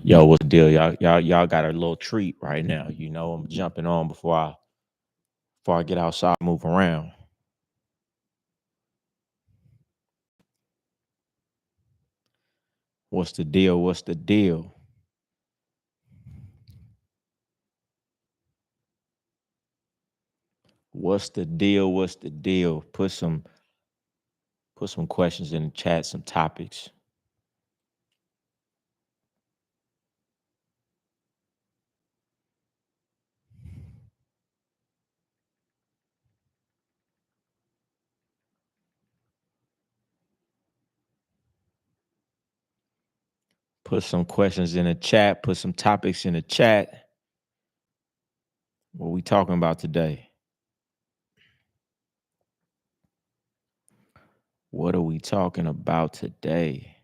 Yo, what's the deal? Y'all got a little treat right now. You know, I'm jumping on before I get outside, move around. What's the deal? What's the deal? What's the deal? What's the deal? Put some questions in the chat, some topics. Put some questions in the chat. Put some topics in the chat. What we talking about today? What are we talking about today?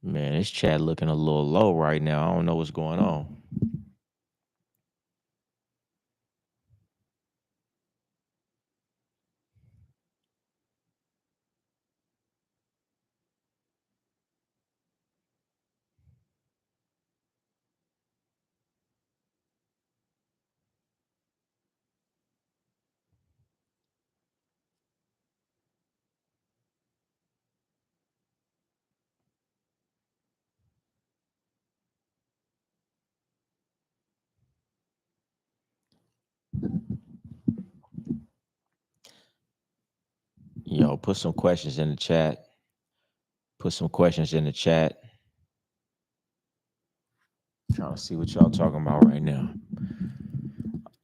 Man, this chat looking a little low right now. I don't know what's going on. Yo, put some questions in the chat. Put some questions in the chat. Trying to see what y'all talking about right now.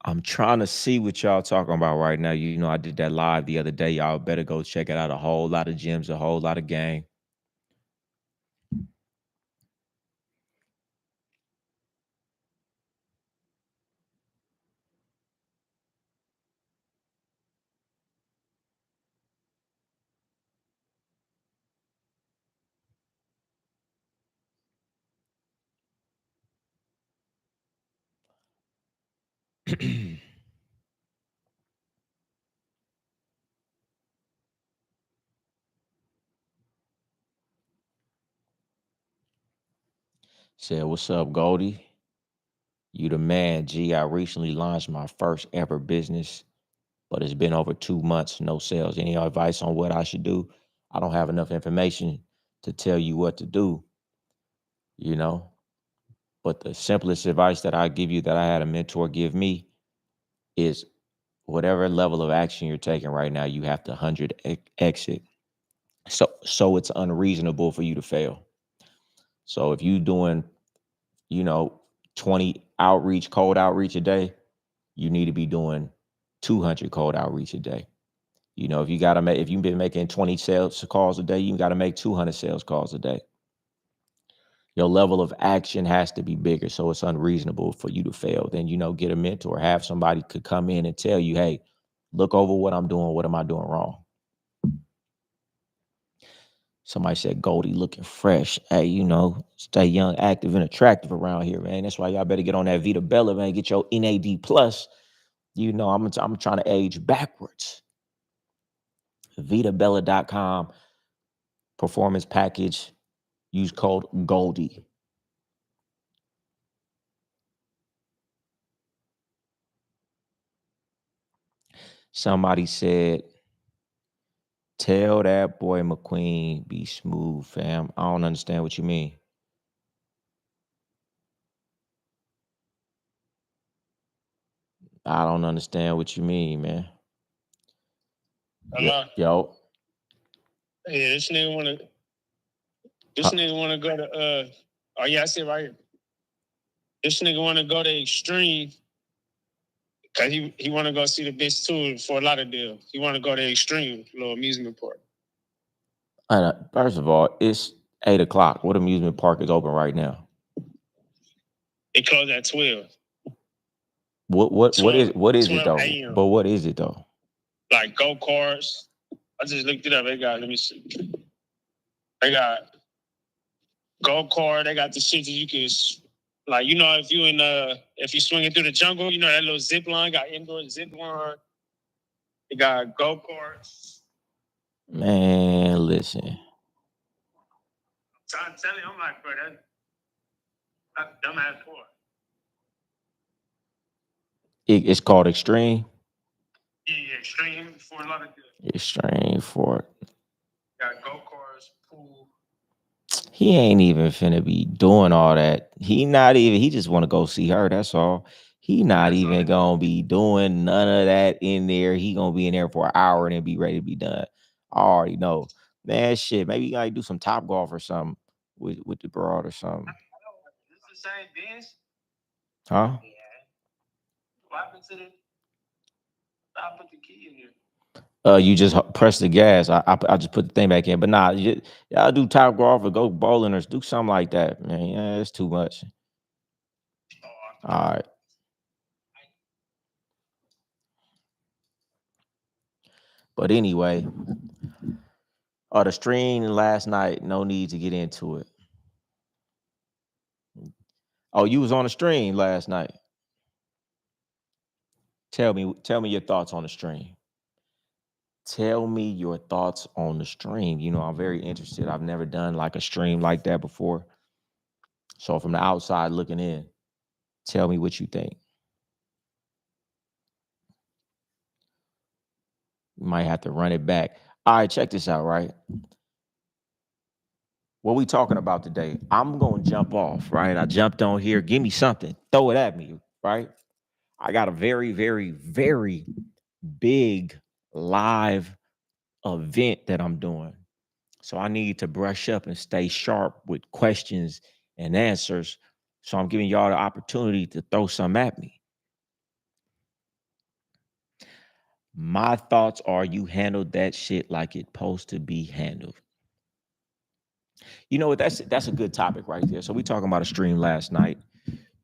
I'm trying to see what y'all talking about right now. You know, I did that live the other day. Y'all better go check it out. A whole lot of gems, a whole lot of game. Said, what's up, Goldie? You the man, G. I recently launched my first ever business, but it's been over 2 months, no sales. Any advice on what I should do? I don't have enough information to tell you what to do, you know. But the simplest advice that I give you that I had a mentor give me is whatever level of action you're taking right now, you have to 100x it. So it's unreasonable for you to fail. So if you doing, you know, 20 outreach, cold outreach a day, you need to be doing 200 cold outreach a day. You know, if you've been making 20 sales calls a day, you got to make 200 sales calls a day. Your level of action has to be bigger. So it's unreasonable for you to fail. Then, you know, get a mentor, have somebody could come in and tell you, hey, look over what I'm doing. What am I doing wrong? Somebody said Goldie looking fresh. Hey, you know, stay young, active, and attractive around here, man. That's why y'all better get on that Vita Bella, man. Get your NAD plus. You know, I'm trying to age backwards. VitaBella.com performance package. Use code Goldie. Somebody said, tell that boy McQueen be smooth, fam. I don't understand what you mean. I don't understand what you mean, man. Hello? Yo. Yeah, this nigga wanna go to oh yeah, I see it right here. This nigga wanna go to Extreme. Cause he wanna go see the bitch too for a lot of deals. He wanna go to Extreme, little amusement park. First of all, it's 8 o'clock. What amusement park is open right now? It closed at 12. What is it 12 though? a.m. But what is it though? Like go karts. I just looked it up. Let me see. They got go kart. They got the shit that you can like, you know, if you swinging through the jungle, you know that little zip line got indoor zip line. You got go karts. Man, listen. I'm telling you, I'm like, bro, that dumbass sport. It's called Extreme. Yeah, extreme for a lot of good. Extreme for it. Got go karts, pool. He ain't even finna be doing all that. He not even. He just want to go see her. That's all. He not That's all even it gonna be doing none of that in there. He gonna be in there for an hour and then be ready to be done. I already know. Man, shit. Maybe you gotta do some top golf or something with the broad or something. This is the same bench. Huh? Yeah. What happened to the? I put the key in here. You just press the gas. I just put the thing back in. But nah, y'all do top golf or go bowling or do something like that, man. Yeah, it's too much. All right. But anyway, the stream last night. No need to get into it. Oh, you was on the stream last night. Tell me your thoughts on the stream. Tell me your thoughts on the stream. You know, I'm very interested. I've never done like a stream like that before. So from the outside looking in, tell me what you think. You might have to run it back. All right, check this out, right? What we talking about today? I'm gonna jump off, right? I jumped on here. Give me something. Throw it at me, right? I got a very, very, very big live event that I'm doing. So I need to brush up and stay sharp with questions and answers. So I'm giving y'all the opportunity to throw some at me. My thoughts are you handled that shit like it's supposed to be handled. You know what? That's a good topic right there. So we talking about a stream last night,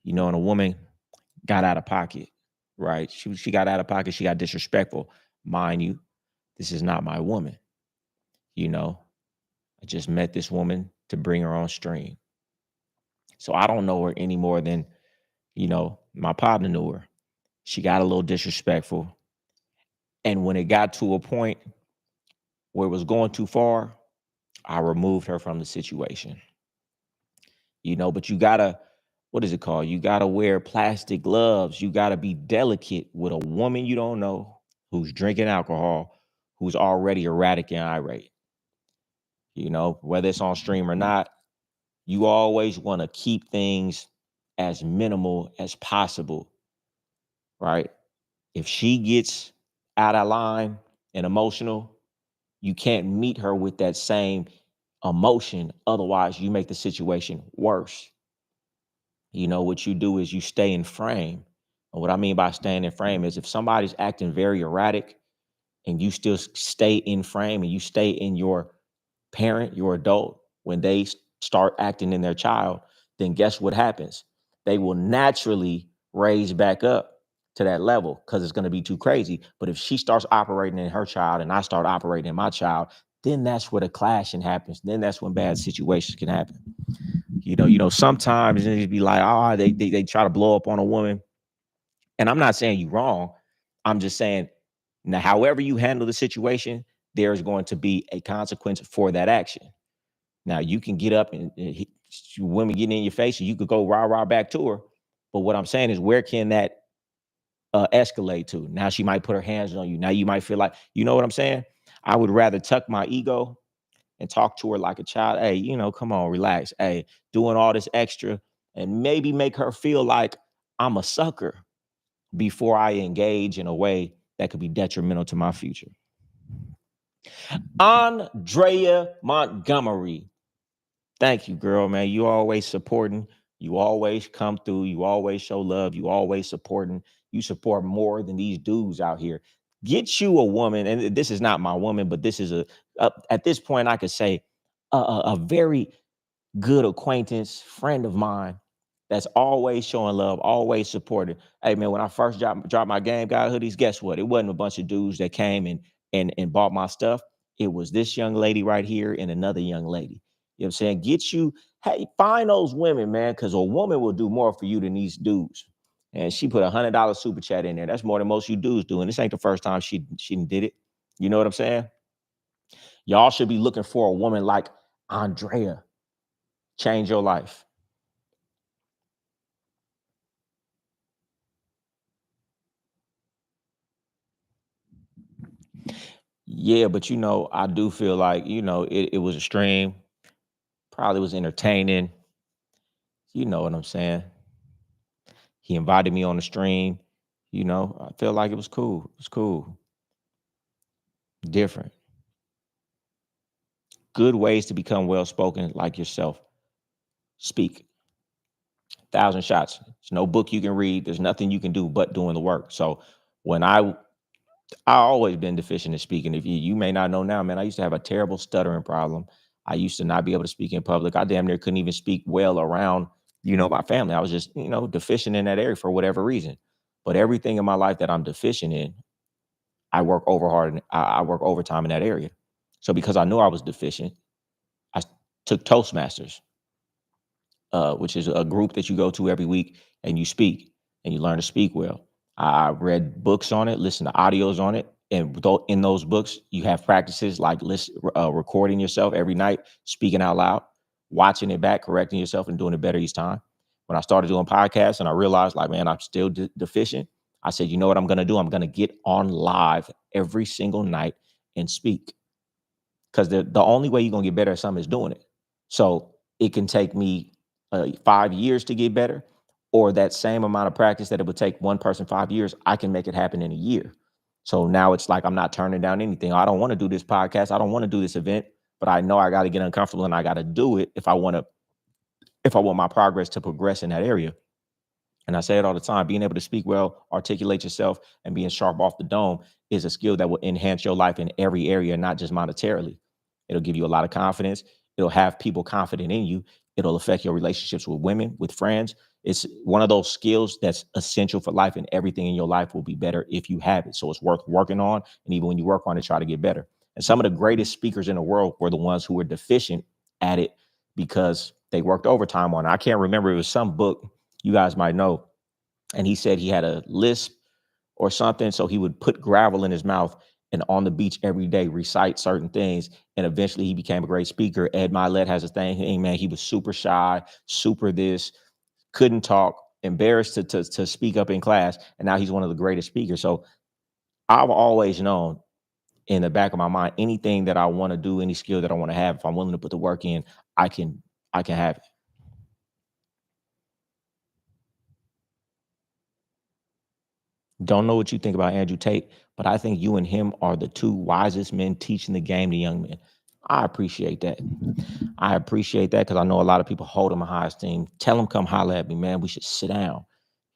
you know, and a woman got out of pocket, right? She got out of pocket. She got disrespectful. Mind you, this is not my woman. You know, I just met this woman to bring her on stream. So I don't know her any more than, you know, my partner knew her. She got a little disrespectful. And when it got to a point where it was going too far, I removed her from the situation. You know, but you gotta, what is it called? You gotta wear plastic gloves. You gotta be delicate with a woman you don't know who's drinking alcohol, who's already erratic and irate. You know, whether it's on stream or not, you always want to keep things as minimal as possible, right? If she gets out of line and emotional, you can't meet her with that same emotion. Otherwise, you make the situation worse. You know, what you do is you stay in frame. And what I mean by staying in frame is if somebody's acting very erratic and you still stay in frame and you stay in your parent, your adult, when they start acting in their child, then guess what happens? They will naturally raise back up to that level because it's going to be too crazy. But if she starts operating in her child and I start operating in my child, then that's where the clashing happens. Then that's when bad situations can happen. Sometimes it'd be like, they try to blow up on a woman. And I'm not saying you wrong. I'm just saying now, however you handle the situation, there's going to be a consequence for that action. Now you can get up and women getting in your face, and you could go rah rah back to her. But what I'm saying is, where can that escalate to? Now she might put her hands on you. Now you might feel like, you know what I'm saying? I would rather tuck my ego and talk to her like a child. Hey, come on, relax. Hey, doing all this extra, and maybe make her feel like I'm a sucker before I engage in a way that could be detrimental to my future. Andrea Montgomery. Thank you, girl, man. You always supporting. You always come through. You always show love. You always supporting. You support more than these dudes out here. Get you a woman, and this is not my woman, but this is at this point I could say a very good acquaintance, friend of mine that's always showing love, always supporting. Hey man, when I first dropped my game guy hoodies, guess what? It wasn't a bunch of dudes that came and bought my stuff. It was this young lady right here and another young lady. You know what I'm saying? Hey, find those women, man, because a woman will do more for you than these dudes. And she put $100 super chat in there. That's more than most you dudes do. And this ain't the first time she did it. You know what I'm saying? Y'all should be looking for a woman like Andrea. Change your life. Yeah, but I do feel like, it was a stream, probably was entertaining. You know what I'm saying? He invited me on the stream. I feel like it was cool. It was cool. Different. Good ways to become well spoken like yourself. Speak. Thousand shots. There's no book you can read. There's nothing you can do but doing the work. So when I always been deficient in speaking. If you may not know now, man, I used to have a terrible stuttering problem. I used to not be able to speak in public. I damn near couldn't even speak well around, my family. I was just, deficient in that area for whatever reason. But everything in my life that I'm deficient in, I work over hard and I work overtime in that area. So because I knew I was deficient, I took Toastmasters, which is a group that you go to every week and you speak and you learn to speak well. I read books on it, listened to audios on it. And in those books, you have practices like recording yourself every night, speaking out loud, watching it back, correcting yourself, and doing it better each time. When I started doing podcasts and I realized, like, man, I'm still deficient, I said, you know what I'm going to do? I'm going to get on live every single night and speak. Because the only way you're going to get better at something is doing it. So it can take me 5 years to get better, or that same amount of practice that it would take one person 5 years, I can make it happen in a year. So now it's like I'm not turning down anything. I don't want to do this podcast. I don't want to do this event, but I know I got to get uncomfortable and I got to do it if I want my progress to progress in that area. And I say it all the time, being able to speak well, articulate yourself, and being sharp off the dome is a skill that will enhance your life in every area, not just monetarily. It'll give you a lot of confidence. It'll have people confident in you. It'll affect your relationships with women, with friends. It's one of those skills that's essential for life, and everything in your life will be better if you have it. So it's worth working on. And even when you work on it, try to get better. And some of the greatest speakers in the world were the ones who were deficient at it because they worked overtime on it. I can't remember. It was some book you guys might know. And he said he had a lisp or something. So he would put gravel in his mouth and on the beach every day recite certain things. And eventually he became a great speaker. Ed Milet has a thing. Hey, man, he was super shy, super this, couldn't talk, embarrassed to speak up in class. And now he's one of the greatest speakers. So I've always known in the back of my mind, anything that I want to do, any skill that I want to have, if I'm willing to put the work in, I can have it. Don't know what you think about Andrew Tate, but I think you and him are the two wisest men teaching the game to young men. I appreciate that. I appreciate that because I know a lot of people hold him in high esteem. Tell him come holler at me, man. We should sit down.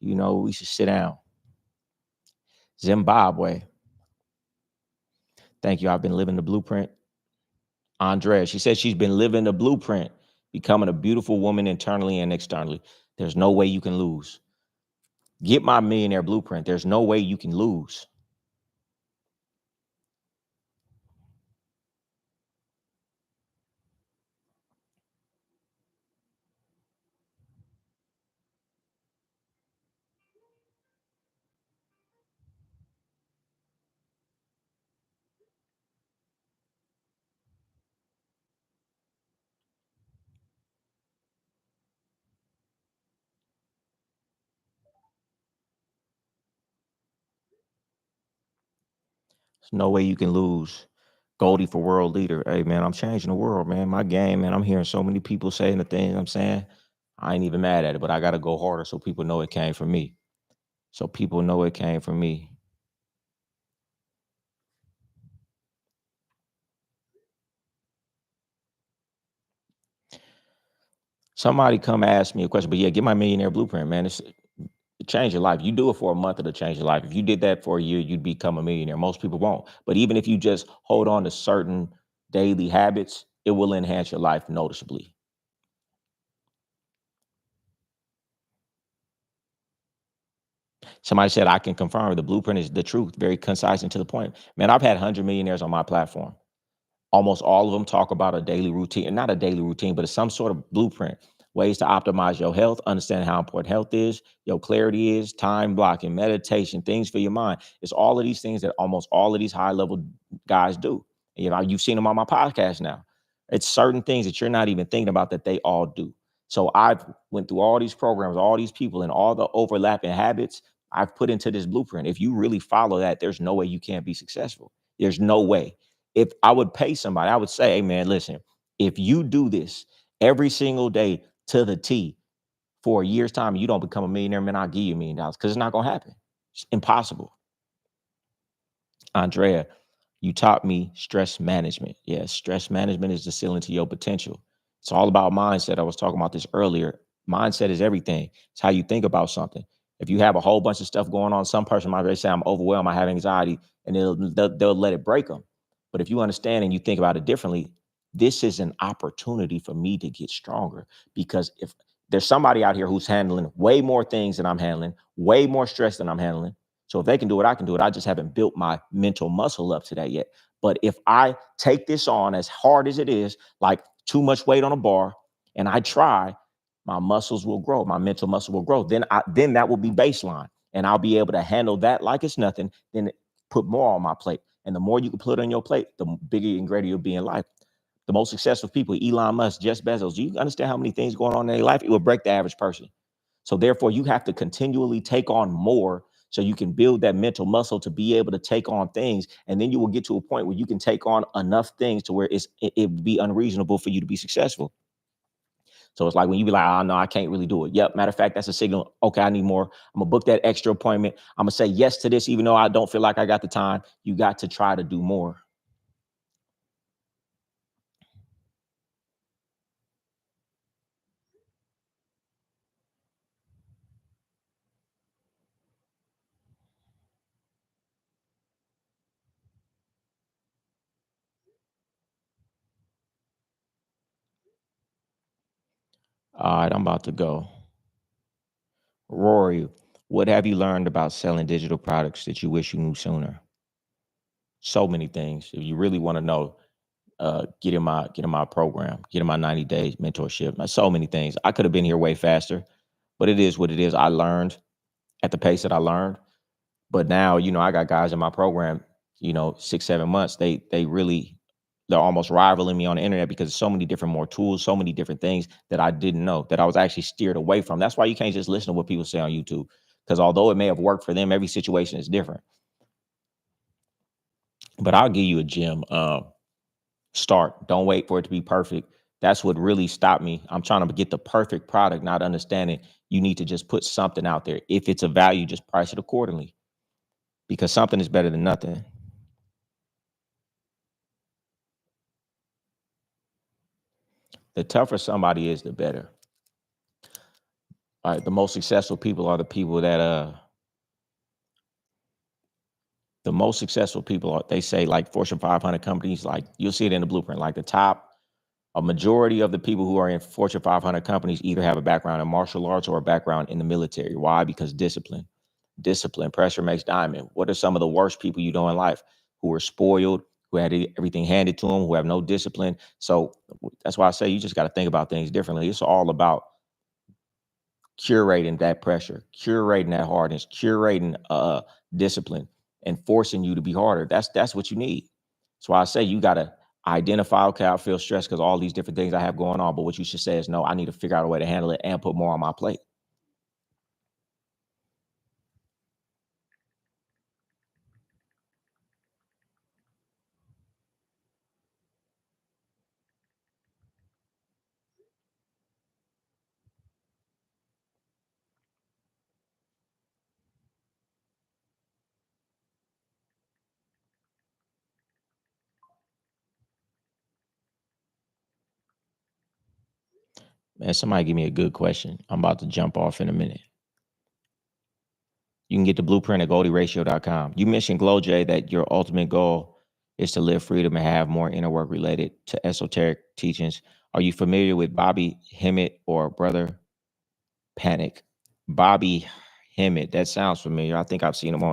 We should sit down. Zimbabwe. Thank you. I've been living the blueprint. Andrea, she said she's been living the blueprint, becoming a beautiful woman internally and externally. There's no way you can lose. Get my millionaire blueprint. There's no way you can lose. There's no way you can lose. Goldie for world leader. Hey man, I'm changing the world, man. My game, man. I'm hearing so many people saying the things I'm saying. I ain't even mad at it, but I gotta go harder so people know it came from me. So people know it came from me. Somebody come ask me a question, but yeah, get my millionaire blueprint, man. It change your life. You do it for a month, it'll change your life. If you did that for a year, you'd become a millionaire. Most people won't. But even if you just hold on to certain daily habits, it will enhance your life noticeably. Somebody said I can confirm the blueprint is the truth, very concise and to the point. Man, I've had 100 millionaires on my platform. Almost all of them talk about a daily routine, and not a daily routine, but it's some sort of blueprint. ways to optimize your health, understand how important health is, your clarity is, time blocking, meditation, things for your mind. It's all of these things that almost all of these high level guys do. You know, you've seen them on my podcast now. It's certain things that you're not even thinking about that they all do. So I've went through all these programs, all these people, and all the overlapping habits I've put into this blueprint. If you really follow that, there's no way you can't be successful. There's no way. If I would pay somebody, I would say, hey man, listen, if you do this every single day to the T for a year's time, and you don't become a millionaire, man, I'll give you $1 million because it's not gonna happen. It's impossible. Andrea, you taught me stress management. Yes, stress management is the ceiling to your potential. It's all about mindset. I was talking about this earlier. Mindset is everything. It's how you think about something. If you have a whole bunch of stuff going on, some person might say, I'm overwhelmed, I have anxiety, and they'll let it break them. But if you understand and you think about it differently, this is an opportunity for me to get stronger. Because if there's somebody out here who's handling way more things than I'm handling, way more stress than I'm handling, so if they can do it, I can do it. I just haven't built my mental muscle up to that yet. But if I take this on as hard as it is, like too much weight on a bar, and I try, my muscles will grow. My mental muscle will grow. Then that will be baseline, and I'll be able to handle that like it's nothing. Then put more on my plate, and the more you can put on your plate, the bigger and greater you'll be in life. The most successful people, Elon Musk, Jeff Bezos. Do you understand how many things going on in their life? It will break the average person. So therefore, you have to continually take on more so you can build that mental muscle to be able to take on things. And then you will get to a point where you can take on enough things to where it would be unreasonable for you to be successful. So it's like when you be like, oh no, I can't really do it. Yep. Matter of fact, that's a signal. Okay, I need more. I'm gonna book that extra appointment. I'm gonna say yes to this, even though I don't feel like I got the time. You got to try to do more. All right, I'm about to go. Rory, what have you learned about selling digital products that you wish you knew sooner? So many things. If you really want to know, get in my program, get in my 90 days mentorship. So many things. I could have been here way faster, but it is what it is. I learned at the pace that I learned. But now, I got guys in my program, 6, 7 months. They're almost rivaling me on the internet because there's so many different more tools, so many different things that I didn't know that I was actually steered away from. That's why you can't just listen to what people say on YouTube. Because although it may have worked for them, every situation is different. But I'll give you a gem. Start. Don't wait for it to be perfect. That's what really stopped me. I'm trying to get the perfect product, not understanding you need to just put something out there. If it's a value, just price it accordingly because something is better than nothing. The tougher somebody is, the better. All right, the most successful people are the most successful people are, they say, like Fortune 500 companies, like you'll see it in the blueprint, like a majority of the people who are in Fortune 500 companies either have a background in martial arts or a background in the military. Why? Because discipline, pressure makes diamond. What are some of the worst people you know in life? Who are spoiled, who had everything handed to them, who have no discipline. So that's why I say you just got to think about things differently. It's all about curating that pressure, curating that hardness, curating discipline, and forcing you to be harder. That's what you need. That's why I say you gotta identify, okay, I feel stressed because all these different things I have going on. But what you should say is no, I need to figure out a way to handle it and put more on my plate. Man, somebody give me a good question. I'm about to jump off in a minute. You can get the blueprint at GoldieRatio.com. You mentioned Glow J that your ultimate goal is to live freedom and have more inner work related to esoteric teachings. Are you familiar with Bobby Hemmett or Brother Panic? Bobby Hemmett. That sounds familiar. Uh I think I've seen him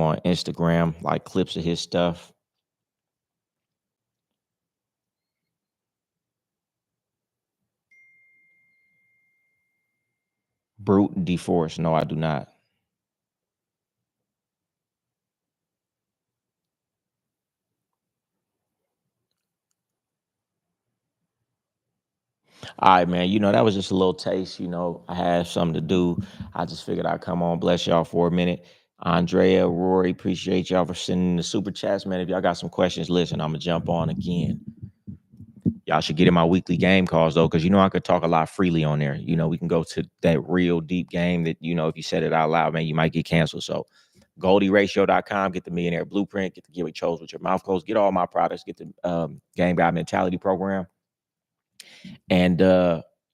on Instagram, like clips of his stuff. Brute and DeForest. No, I do not. All right, man. That was just a little taste. I had something to do. I just figured I'd come on, bless y'all for a minute. Andrea, Rory, appreciate y'all for sending the super chats, man. If y'all got some questions, listen, I'm gonna jump on again. Y'all should get in my weekly game calls though, because I could talk a lot freely on there. We can go to that real deep game that, if you said it out loud, man, you might get canceled. So GoldieRatio.com, get the Millionaire Blueprint, get the Get What Chose with Your Mouth Closed, get all my products, get the Game Guy Mentality Program. And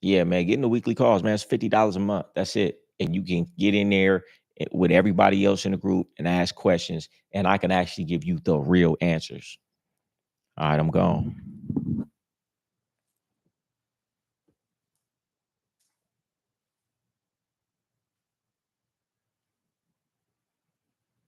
yeah, man, getting the weekly calls, man, it's $50 a month. That's it. And you can get in there with everybody else in the group and ask questions, and I can actually give you the real answers. All right, I'm gone.